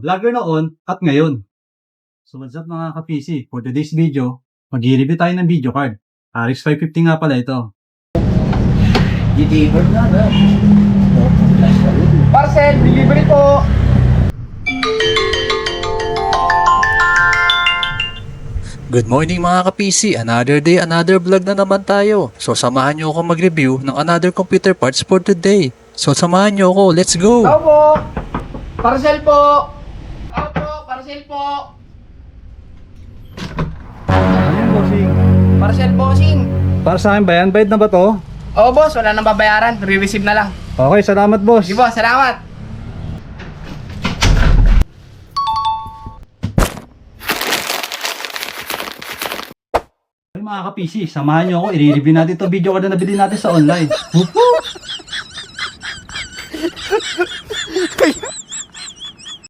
vlogger noon at ngayon. So what's up mga ka-PC? For today's video, mag-i-review tayo ng video card. RX 550 nga pala ito. Deliver na ba? Parcel, delivery po! Good morning mga ka-PC, another day, another vlog na naman tayo. So samahan nyo ako mag-review ng another computer parts for today. So samahan nyo ako, let's go! Tao po! Parcel po! Tao po! Parcel po! Ayan, bossing. Parcel po, sing! Para sa akin ba yan? Bayad na ba to? Oo boss, wala nang babayaran. Re-receive na lang. Okay, salamat boss. Sige boss, salamat! Ay mga ka-PC, samahan nyo ako. I-review natin itong video card na nabili natin sa online. Woohoo!